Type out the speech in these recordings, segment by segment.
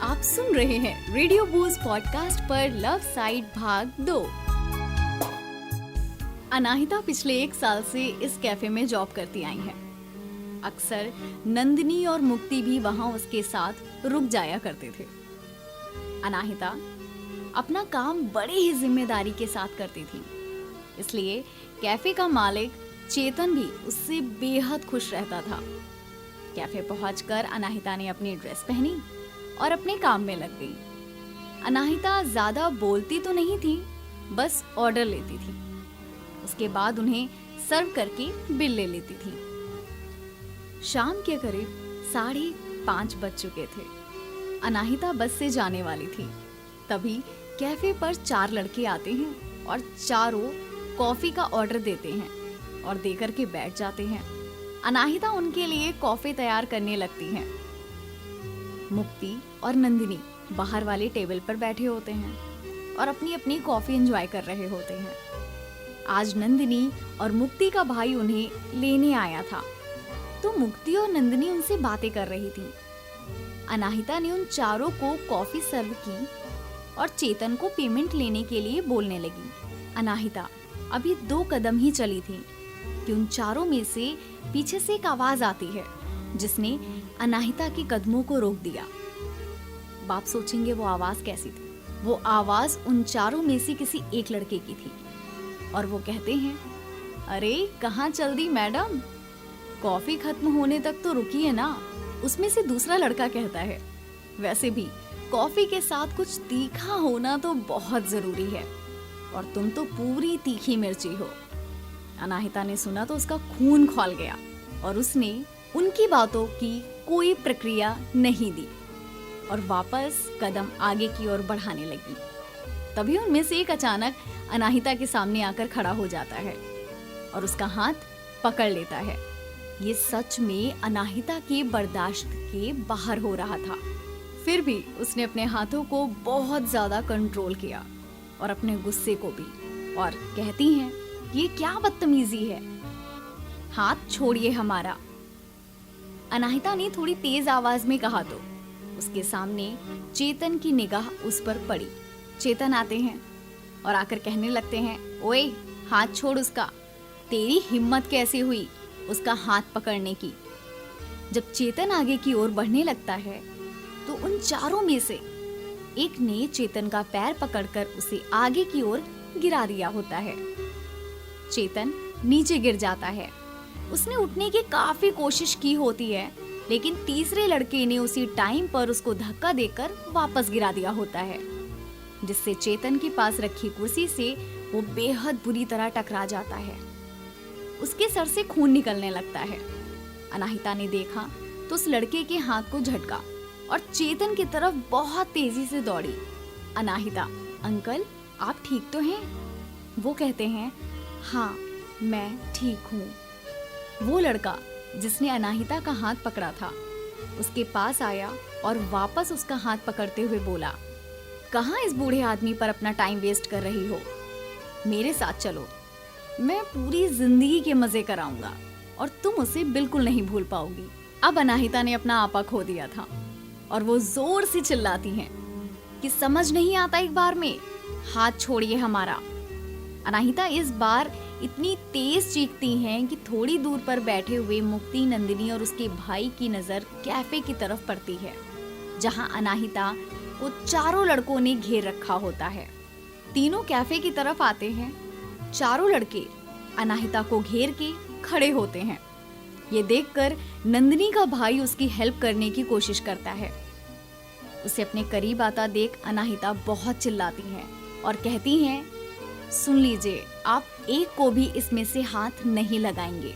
आप सुन रहे हैं रेडियो बूज पॉडकास्ट पर लव साइड भाग 2। अनाहिता पिछले 1 साल से इस कैफे में जॉब करती आई है। अक्सर नंदिनी और मुक्ति भी वहां उसके साथ रुक जाया करते थे। अनाहिता अपना काम बड़े ही जिम्मेदारी के साथ करती थी, इसलिए कैफे का मालिक चेतन भी उससे बेहद खुश रहता था। कैफे पहुंचकर अनाहिता ने अपनी ड्रेस पहनी और अपने काम में लग गई। अनाहिता ज्यादा बोलती तो नहीं थी, बस ऑर्डर लेती थी। उसके बाद उन्हें सर्व करके बिल ले लेती थी। शाम के करीब 5:30 बज चुके थे। अनाहिता बस से जाने वाली थी, तभी कैफे पर 4 लड़के आते हैं और चारों कॉफी का ऑर्डर देते हैं और देकर के बैठ जाते हैं। अनाहिता उनके लिए कॉफी तैयार करने लगती है। मुक्ति और नंदिनी बाहर वाले टेबल पर बैठे होते हैं और अपनी अपनी कॉफी एंजॉय कर रहे होते हैं। आज नंदिनी और मुक्ति का भाई उन्हें लेने आया था, तो मुक्ति और नंदिनी उनसे बातें कर रही थी। अनाहिता ने उन चारों को कॉफी सर्व की और चेतन को पेमेंट लेने के लिए बोलने लगी। अनाहिता अभी 2 कदम ही चली थी कि उन चारों में से पीछे से एक आवाज आती है, जिसने अनाहिता के कदमों को रोक दिया। बाप सोचेंगे वो आवाज कैसी थी। वो आवाज उन चारों में से किसी एक लड़के की थी और वो कहते हैं, अरे कहाँ चल दी मैडम, कॉफी खत्म होने तक तो रुकी है ना। उसमें से दूसरा लड़का कहता है, वैसे भी कॉफी के साथ कुछ तीखा होना तो बहुत जरूरी है और तुम तो पूरी तीखी मिर्ची हो। अनाहिता ने सुना तो उसका खून खौल गया और उसने उनकी बातों की कोई प्रक्रिया नहीं दी और वापस कदम आगे की ओर बढ़ाने लगी। तभी उनमें से एक अचानक अनाहिता के सामने आकर खड़ा हो जाता है और उसका हाथ पकड़ लेता है। ये सच में अनाहिता के बर्दाश्त के बाहर हो रहा था। फिर भी उसने अपने हाथों को बहुत ज्यादा कंट्रोल किया और अपने गुस्से को भी, और कहती हैं, ये क्या बदतमीजी है, हाथ छोड़िए हमारा। अनाहिता ने थोड़ी तेज आवाज में कहा तो उसके सामने चेतन की निगाह उस पर पड़ी। चेतन आते हैं और आकर कहने लगते हैं, ओए हाथ छोड़ उसका, तेरी हिम्मत कैसे हुई उसका हाथ पकड़ने की। जब चेतन आगे की ओर बढ़ने लगता है तो उन चारों में से एक ने चेतन का पैर पकड़कर उसे आगे की ओर गिरा दिया होता है। चेतन नीचे गिर जाता है। उसने उठने की काफी कोशिश की होती है, लेकिन तीसरे लड़के ने उसी टाइम पर उसको धक्का देकर वापस गिरा दिया होता है, जिससे चेतन के पास रखी कुर्सी से वो बेहद बुरी तरह टकरा जाता है। उसके सर से खून निकलने लगता है। अनाहिता ने देखा तो उस लड़के के हाथ को झटका और चेतन की तरफ बहुत तेजी से दौड़ी। अनाहिता, अंकल आप ठीक तो हैं? वो कहते हैं, हाँ मैं ठीक हूँ। वो लड़का जिसने अनाहिता का हाथ पकड़ा था उसके पास आया और वापस उसका हाथ पकड़ते हुए बोला, कहाँ इस बूढ़े आदमी पर अपना टाइम वेस्ट कर रही हो, मेरे साथ चलो, मैं पूरी जिंदगी के मजे कराऊंगा और तुम उसे बिल्कुल नहीं भूल पाओगी। अब अनाहिता ने अपना आपा खो दिया था और वो जोर से चिल्लाती हैं कि समझ नहीं आता एक बार में, हाथ छोड़िए हमारा। अनाहिता इस बार इतनी तेज चीखती हैं कि थोड़ी दूर पर बैठे हुए मुक्ति, नंदिनी और उसके भाई की नजर कैफे की तरफ पड़ती है, जहां अनाहिता को चारों लड़कों ने घेर रखा होता है। तीनों कैफे की तरफ आते हैं। चारों लड़के अनाहिता को घेर के खड़े होते हैं। ये देखकर नंदिनी का भाई उसकी हेल्प करने की कोशिश करता है। उसे अपने करीब आता देख अनाहिता बहुत चिल्लाती है और कहती हैं, सुन लीजिए, आप एक को भी इसमें से हाथ नहीं लगाएंगे।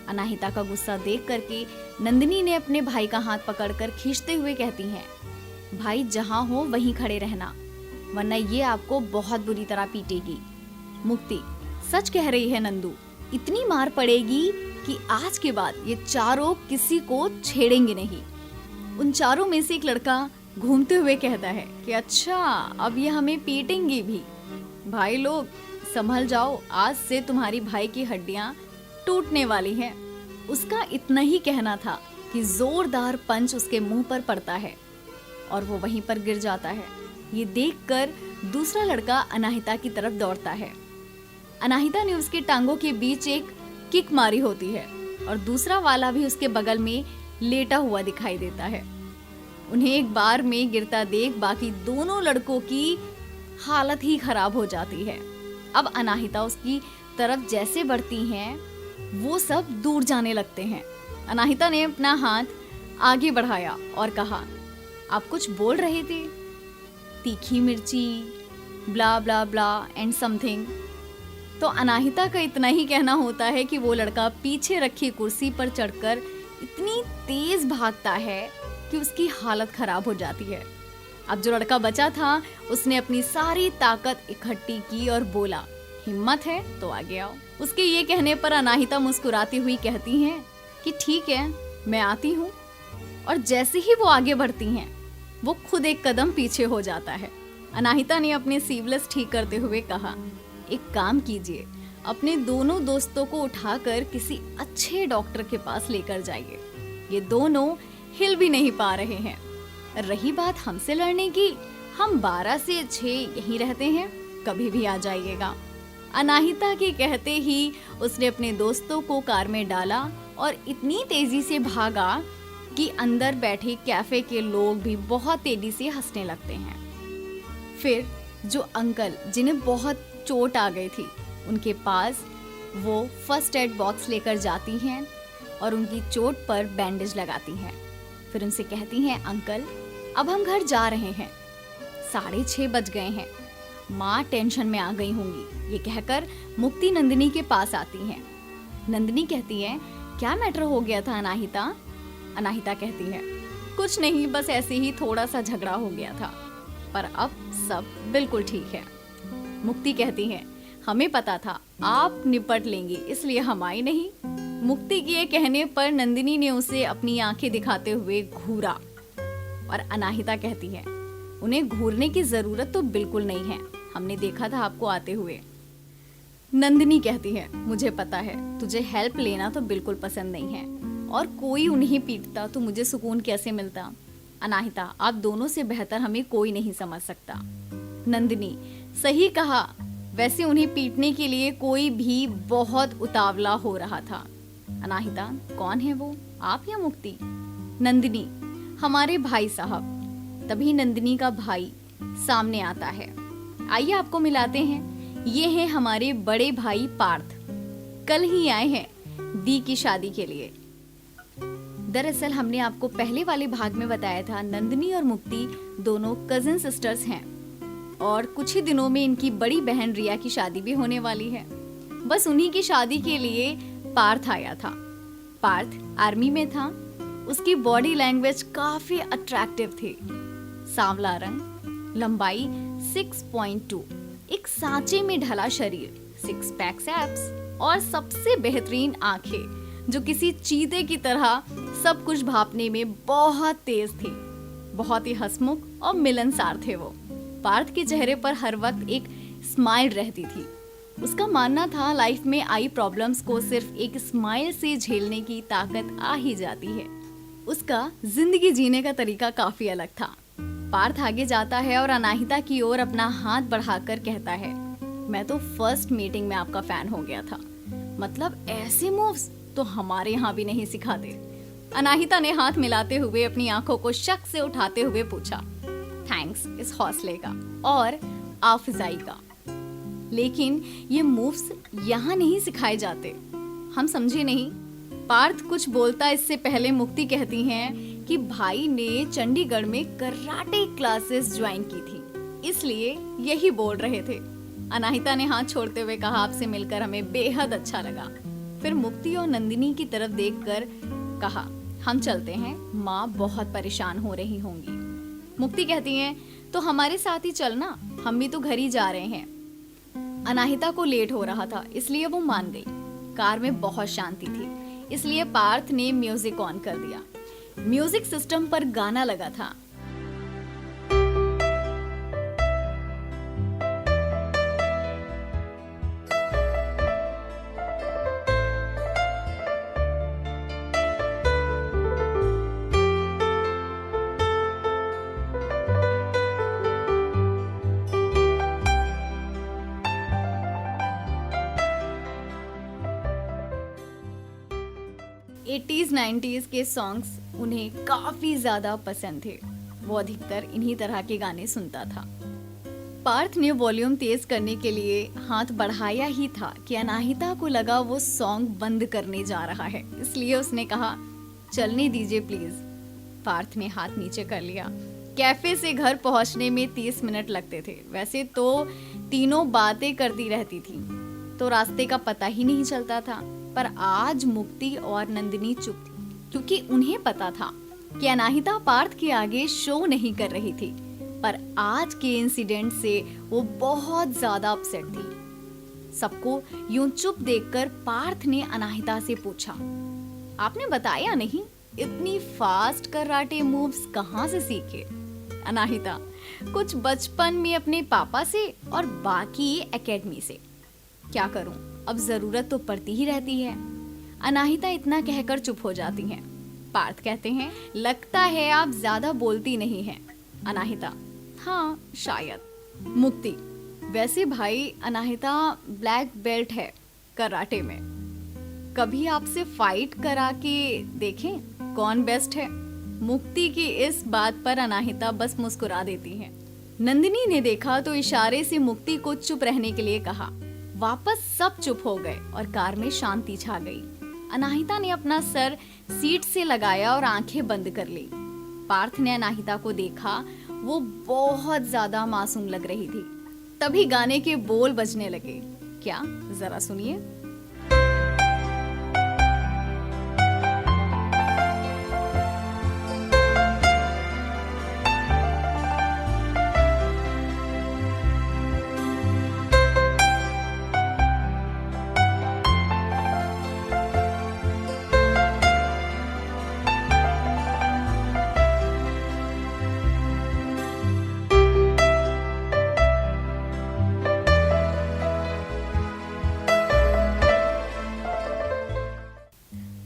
अनाहिता का गुस्सा देख करके नंदिनी ने अपने भाई का हाथ पकड़कर खींचते हुए कहती हैं, भाई जहां हो वहीं खड़े रहना, वरना ये आपको बहुत बुरी तरह पीटेगी। मुक्ति, सच कह रही है नंदू, इतनी मार पड़ेगी कि आज के बाद ये चारों किसी को छेड़ेंगे नहीं। उन चारों में से एक लड़का घूमते हुए कहता है कि अच्छा, अब ये हमें पीटेंगे भी। भाई लोग संभल जाओ, आज से तुम्हारी भाई की हड्डियां टूटने वाली हैं। उसका इतना ही कहना था कि जोरदार पंच उसके मुंह पर पड़ता है और वो वहीं पर गिर जाता है। ये देखकर दूसरा लड़का अनाहिता की तरफ दौड़ता है। अनाहिता ने उसके टांगों के बीच एक किक मारी होती है और दूसरा वाला भी उसके बगल में लेटा हुआ दिखाई देता है। उन्हें एक बार में गिरता देख बाकी दोनों लड़कों की हालत ही खराब हो जाती है। अब अनाहिता उसकी तरफ जैसे बढ़ती हैं, वो सब दूर जाने लगते हैं। अनाहिता ने अपना हाथ आगे बढ़ाया और कहा, आप कुछ बोल रहे थे, तीखी मिर्ची, ब्ला ब्ला ब्ला एंड समथिंग। तो अनाहिता का इतना ही कहना होता है कि वो लड़का पीछे रखी कुर्सी पर चढ़कर इतनी तेज भागता है कि उसकी हालत खराब हो जाती है। अब जो लड़का बचा था उसने अपनी सारी ताकत इकट्ठी की और बोला, हिम्मत है तो आगे आओ। उसके ये कहने पर अनाहिता मुस्कुराती हुई कहती हैं कि ठीक है, मैं आती हूँ। और जैसे ही वो आगे बढ़ती हैं, वो खुद एक कदम पीछे हो जाता है। अनाहिता ने अपने सीवलेस ठीक करते हुए कहा, एक काम कीजिए, अपने दोनों दोस्तों को उठाकर किसी अच्छे डॉक्टर के पास लेकर जाइए। ये दोनों हिल भी नहीं पा रहे हैं। रही बात हमसे लड़ने की, हम 12 से 6 यहीं रहते हैं, कभी भी आ जाइएगा। अनाहिता के कहते ही उसने अपने दोस्तों को कार में डाला और इतनी तेजी से भागा कि अंदर बैठे कैफे के लोग भी बहुत तेजी से हंसने लगते हैं। फिर जो अंकल जिन्हें बहुत चोट आ गई थी, उनके पास वो फर्स्ट एड बॉक्स लेकर जाती हैं और उनकी चोट पर बैंडेज लगाती हैं। फिर उनसे कहती हैं, अंकल अब हम घर जा रहे हैं, 6:30 बज गए हैं, माँ टेंशन में आ गई होंगी। ये कहकर मुक्ति नंदिनी के पास आती हैं। नंदिनी कहती है, क्या मैटर हो गया था अनाहिता? अनाहिता कहती है, कुछ नहीं, बस ऐसे ही थोड़ा सा झगड़ा हो गया था, पर अब सब बिल्कुल ठीक है। मुक्ति कहती है, हमें पता था आप निपट लेंगी, इसलिए हम आई नहीं। मुक्ति के कहने पर नंदिनी ने उसे अपनी आंखें दिखाते हुए घूरा और अनाहिता कहती है, उन्हें घूरने की जरूरत तो बिल्कुल नहीं है, हमने देखा था आपको आते हुए। नंदिनी कहती है, मुझे पता है, तुझे हेल्प लेना तो बिल्कुल पसंद नहीं है, और कोई उन्हें पीटता तो मुझे सुकून कैसे मिलता। अनाहिता, आप दोनों से बेहतर हमें कोई नहीं समझ सकता। नंदिनी, सही कहा, वैसे उन्हें पीटने के लिए कोई भी बहुत उतावला हो रहा था। अनाहिता, कौन है वो, आप या मुक्ति? नंदिनी, हमारे भाई साहब। तभी नंदिनी का भाई सामने आता है। आइए आपको मिलाते हैं, ये हैं हमारे बड़े भाई पार्थ, कल ही आए हैं दी की शादी के लिए। दरअसल हमने आपको पहले वाले भाग में बताया था, नंदिनी और मुक्ति दोनों कजिन सिस्टर्स हैं और कुछ ही दिनों में इनकी बड़ी बहन रिया की शादी भी होने वाली है। बस उन्हीं की शादी के लिए पार्थ आया था। पार्थ आर्मी में था। उसकी बॉडी लैंग्वेज काफी अट्रैक्टिव थी। सांवला रंग, लंबाई 6.2, एक सांचे में ढला शरीर, 6 पैक्स एब्स और सबसे बेहतरीन आंखें जो किसी चीते की तरह सब कुछ भांपने में बहुत तेज थी। बहुत ही हंसमुख और मिलनसार थे वो। पार्थ के चेहरे पर हर वक्त एक स्माइल रहती थी। उसका मानना था लाइफ में आई प्रॉब्लम्स को सिर्फ एक स्माइल से झेलने की ताकत आ ही जाती है। उसका जिंदगी जीने का तरीका काफी अलग था। पार्थ आगे जाता है और अनाहिता की ओर अपना हाथ बढ़ाकर कहता है, मैं तो फर्स्ट मीटिंग में आपका फैन हो गया था, मतलब ऐसे मूव्स तो हमारे यहाँ भी नहीं सिखाते। अनाहिता ने हाथ मिलाते हुए अपनी आंखों को शक से उठाते हुए पूछा, थैंक्स इस हौसले का और आफिजाई का, लेकिन ये मूव्स यहाँ नहीं सिखाए जाते, हम समझे नहीं। पार्थ कुछ बोलता इससे पहले मुक्ति कहती हैं कि भाई ने चंडीगढ़ में कराटे क्लासेस ज्वाइन की थी, इसलिए यही बोल रहे थे। अनाहिता ने हाथ छोड़ते हुए कहा, आपसे मिलकर हमें बेहद अच्छा लगा। फिर मुक्ति और नंदिनी की तरफ देखकर कहा, हम चलते हैं, माँ बहुत परेशान हो रही होंगी। मुक्ति कहती है, तो हमारे साथ ही चलना, हम भी तो घर ही जा रहे हैं। अनाहिता को लेट हो रहा था इसलिए वो मान गई। कार में बहुत शांति थी, इसलिए पार्थ ने म्यूजिक ऑन कर दिया। म्यूजिक सिस्टम पर गाना लगा था। 80s 90s के सॉन्ग्स उन्हें काफी ज्यादा पसंद थे। वो अधिकतर इन्हीं तरह के गाने सुनता था। पार्थ ने वॉल्यूम तेज करने के लिए हाथ बढ़ाया ही था कि अनाहिता को लगा वो सॉन्ग बंद करने जा रहा है, इसलिए उसने कहा, चलने दीजिए प्लीज। पार्थ ने हाथ नीचे कर लिया। कैफे से घर पहुंचने में 30 मिनट लगते थे। वैसे तो तीनों बातें करती रहती थी तो रास्ते का पता ही नहीं चलता था, पर आज मुक्ति और नंदिनी चुप थी, क्योंकि उन्हें पता था कि अनाहिता पार्थ के आगे शो नहीं कर रही थी। पर आज के इंसिडेंट से वो बहुत ज्यादा अपसेट थी। सबको यूं चुप देखकर पार्थ ने अनाहिता से पूछा, आपने बताया नहीं, इतनी फास्ट कराटे मूव्स कहाँ से सीखे? अनाहिता, कुछ बचपन में अपने पापा से और बाकी एकेडमी से। क्या करूं, अब जरूरत तो पड़ती ही रहती है। अनाहिता इतना कहकर चुप हो जाती हैं। पार्थ कहते हैं, लगता है आप ज्यादा बोलती नहीं हैं। अनाहिता, हाँ शायद। मुक्ति, वैसे भाई अनाहिता ब्लैक बेल्ट है कराटे में, कभी आपसे फाइट करा के देखें कौन बेस्ट है? मुक्ति की इस बात पर अनाहिता बस मुस्कुरा देती है। नंदिनी ने देखा तो इशारे से मुक्ति को चुप रहने के लिए कहा। वापस सब चुप हो गए और कार में शांति छा गई। अनाहिता ने अपना सर सीट से लगाया और आंखें बंद कर ली। पार्थ ने अनाहिता को देखा, वो बहुत ज्यादा मासूम लग रही थी। तभी गाने के बोल बजने लगे। क्या, जरा सुनिए।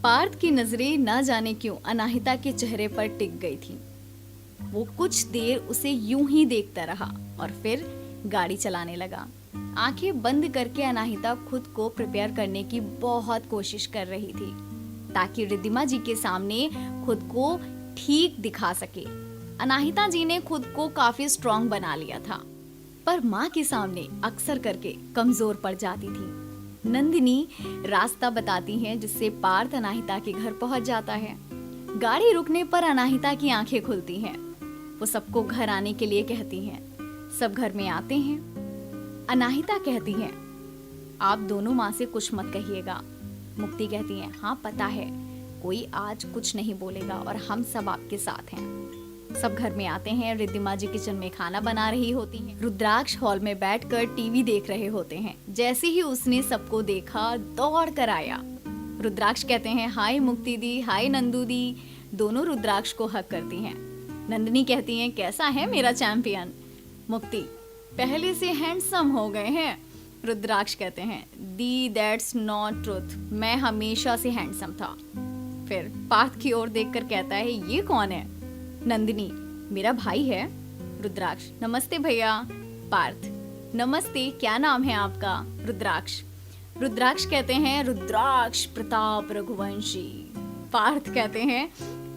पार्थ की नजरें न जाने क्यों अनाहिता के चेहरे पर टिक गई थी। वो कुछ देर उसे यूं ही देखता रहा और फिर गाड़ी चलाने लगा। आंखें बंद करके अनाहिता खुद को प्रिपेयर करने की बहुत कोशिश कर रही थी ताकि रिद्धिमा जी के सामने खुद को ठीक दिखा सके। अनाहिता जी ने खुद को काफी स्ट्रांग बना लिया था, पर माँ के सामने अक्सर करके कमजोर पड़ जाती थी। नंदिनी रास्ता बताती हैं जिससे पार्थ अनाहिता के घर पहुंच जाता है। गाड़ी रुकने पर अनाहिता की आंखें खुलती हैं। वो सबको घर आने के लिए कहती हैं। सब घर में आते हैं। अनाहिता कहती हैं, आप दोनों माँ से कुछ मत कहिएगा। मुक्ति कहती है, हाँ पता है, कोई आज कुछ नहीं बोलेगा और हम सब आपके साथ हैं। सब घर में आते हैं। रिद्धिमा जी किचन में खाना बना रही होती हैं। रुद्राक्ष हॉल में बैठकर टीवी देख रहे होते हैं। जैसे ही उसने सबको देखा, दौड़ कर आया। रुद्राक्ष कहते हैं, हाय मुक्ति दी, हाय नंदू दी। दोनों रुद्राक्ष को हक करती हैं। नंदिनी कहती हैं, कैसा है मेरा चैंपियन? मुक्ति, पहले से हैंडसम हो गए हैं। रुद्राक्ष कहते हैं, दी दैट्स नॉट ट्रुथ, मैं हमेशा से हैंडसम था। फिर पार्थ की ओर देखकर कहता है, ये कौन है? नंदिनी, मेरा भाई है। रुद्राक्ष, नमस्ते भैया। पार्थ, नमस्ते, क्या नाम है आपका? रुद्राक्ष। रुद्राक्ष कहते हैं, रुद्राक्ष प्रताप रघुवंशी। पार्थ कहते हैं,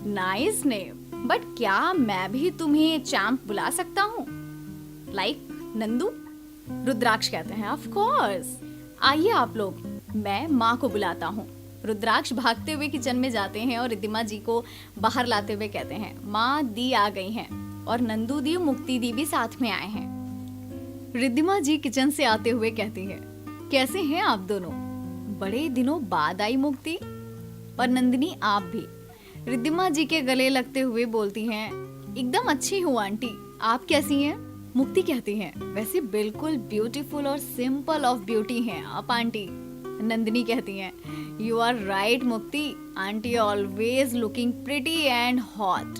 नाइस नेम, बट क्या मैं भी तुम्हें चैंप बुला सकता हूँ, लाइक नंदू? रुद्राक्ष कहते हैं, ऑफ कोर्स, आइए आप लोग, मैं माँ को बुलाता हूँ। रुद्राक्ष भागते हुए किचन में जाते हैं और रिद्धिमा जी को बाहर लाते हुए कहते हैं, माँ दी आ गई हैं और नंदू दी, मुक्ति दी भी साथ में आए हैं। रिद्धिमा जी किचन से आते हुए कहती है, कैसे हैं आप दोनों? बड़े दिनों बाद आई मुक्ति। और नंदिनी, आप भी। रिद्धिमा जी के गले लगते हुए बोलती हैं, एकदम अच्छी हूँ आंटी, आप कैसी हैं? मुक्ति कहती हैं, वैसे बिल्कुल ब्यूटीफुल और सिंपल ऑफ ब्यूटी हैं आप आंटी। नंदिनी कहती हैं, you are right Mukti, aunty always looking pretty and hot.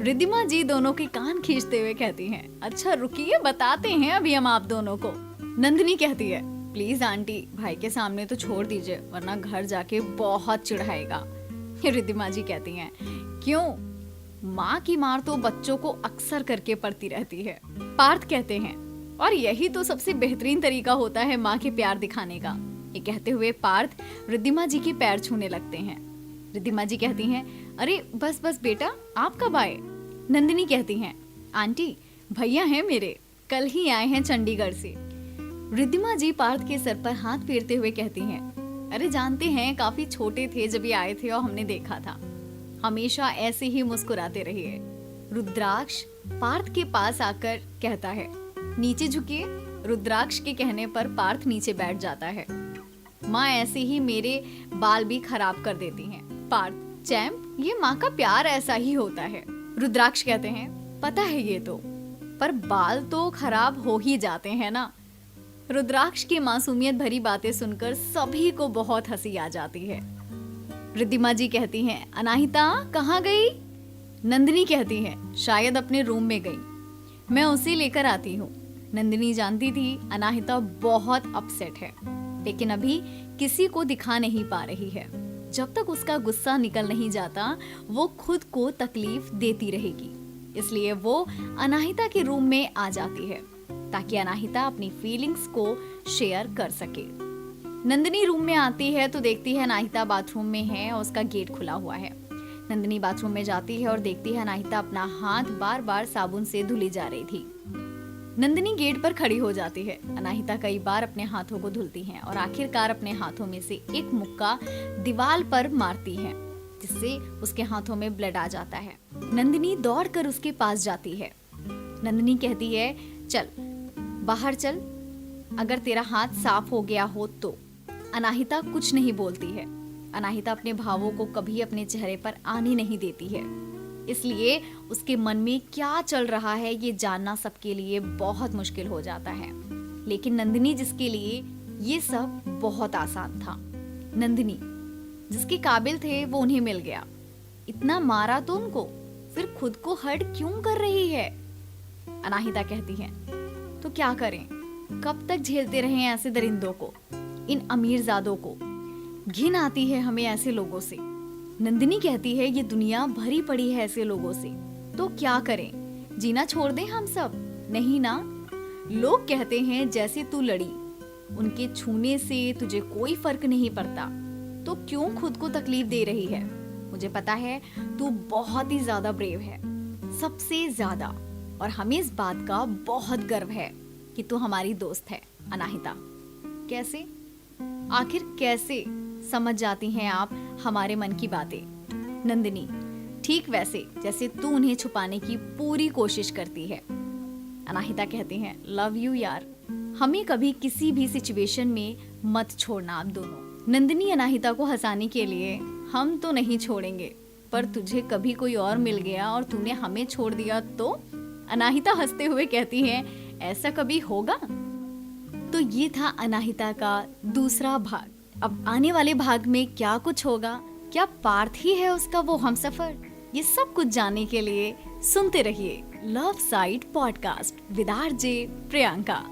Riddhima ji दोनों के कान खींचते हुए कहती हैं, अच्छा रुकिए, बताते हैं अभी हम आप दोनों को। नंदिनी कहती है, प्लीज आंटी, भाई के सामने तो छोड़ दीजिए, वरना घर जाके बहुत चिढ़ाएगा। रिद्धिमा जी कहती हैं, क्यों? माँ की मार तो बच्चों को अक्सर करके पड़ती रहती है। पार्थ कहते हैं, और यही तो सबसे बेहतरीन तरीका होता है माँ के प्यार दिखाने का। ये कहते हुए पार्थ रिद्धिमा जी के पैर छूने लगते हैं। रिद्धिमा जी कहती हैं, अरे बस बस बेटा, आप कब आए? नंदिनी कहती हैं, आंटी भैया हैं मेरे, कल ही आए हैं चंडीगढ़ से। रिद्धिमा जी पार्थ के सर पर हाथ फेरते हुए कहती हैं, अरे जानते हैं, काफी छोटे थे जब ये आए थे और हमने देखा था। हमेशा ऐसे ही मुस्कुराते रहिए। रुद्राक्ष पार्थ के पास आकर कहता है, नीचे झुकिए। रुद्राक्ष के कहने पर पार्थ नीचे बैठ जाता है। माँ ऐसे ही मेरे बाल भी खराब कर देती हैं। पार्थ, चैम्प, ये माँ का प्यार ऐसा ही होता है। रुद्राक्ष कहते हैं, पता है ये तो, पर बाल तो खराब हो ही जाते हैं ना। रुद्राक्ष की मासूमियत भरी बातें सुनकर सभी को बहुत हंसी आ जाती है। रिद्धिमा जी कहती हैं, अनाहिता कहाँ गई? नंदिनी कहती है, शायद अपने रूम में गई, मैं उसे लेकर आती हूँ। नंदिनी जानती थी अनाहिता बहुत अपसेट है, लेकिन अभी किसी को दिखा नहीं पा रही है। जब तक उसका गुस्सा निकल नहीं जाता वो खुद को तकलीफ देती रहेगी। इसलिए वो अनाहिता के रूम में आ जाती है ताकि अनाहिता अपनी फीलिंग्स को शेयर कर सके। नंदिनी रूम में आती है तो देखती है अनाहिता बाथरूम में है और उसका गेट खुला हुआ है। नंदिनी बाथरूम में जाती है और देखती है अनाहिता अपना हाथ बार बार साबुन से धुली जा रही थी। नंदिनी गेट पर खड़ी हो जाती है। अनाहिता कई बार अपने हाथों को धुलती है और आखिरकार अपने हाथों में से एक मुक्का दीवार पर मारती है, जिससे उसके हाथों में ब्लड आ जाता है। नंदिनी दौड़कर उसके पास जाती है। नंदिनी कहती है, चल बाहर चल, अगर तेरा हाथ साफ हो गया हो तो। अनाहिता कुछ नहीं बोलती है। अनाहिता अपने भावों को कभी अपने चेहरे पर आने नहीं देती है, इसलिए उसके मन में क्या चल रहा है ये जानना सबके लिए बहुत मुश्किल हो जाता है। लेकिन नंदिनी, जिसके लिए ये सब बहुत आसान था, नंदिनी जिसके काबिल थे, वो उन्हें मिल गया। इतना मारा तो उनको, फिर खुद को हर्ट क्यों कर रही है? अनाहिता कहती है, तो क्या करें, कब तक झेलते रहें ऐसे दरिंदों को, इन अमीरजादों को? घिन आती है हमें ऐसे लोगों से। नंदिनी कहती है, ये दुनिया भरी पड़ी है ऐसे लोगों से, तो क्या करें, जीना छोड़ दें हम सब? नहीं ना। लोग कहते हैं जैसे तू लड़ी, उनके छूने से तुझे कोई फर्क नहीं पड़ता, तो क्यों खुद को तकलीफ दे रही है? मुझे पता है तू बहुत ही ज्यादा ब्रेव है, सबसे ज्यादा, और हमें इस बात का बहुत गर्व है कि तू हमारी दोस्त है। अनाहिता, कैसे, आखिर कैसे समझ जाती हैं आप हमारे मन की बातें? नंदिनी, ठीक वैसे जैसे तू उन्हें छुपाने की पूरी कोशिश करती है। अनाहिता कहती हैं, लव यू यार, हमें कभी किसी भी सिचुएशन में मत छोड़ना आप दोनों। नंदिनी अनाहिता को हंसाने के लिए, हम तो नहीं छोड़ेंगे, पर तुझे कभी कोई और मिल गया और तूने हमें छोड़ दिया तो? अनाहिता हंसते हुए कहती है, ऐसा कभी होगा? तो ये था अनाहिता का दूसरा भाग। अब आने वाले भाग में क्या कुछ होगा? क्या पार्थ ही है उसका वो हमसफर? ये सब कुछ जानने के लिए सुनते रहिए love side podcast with RJ Priyanka.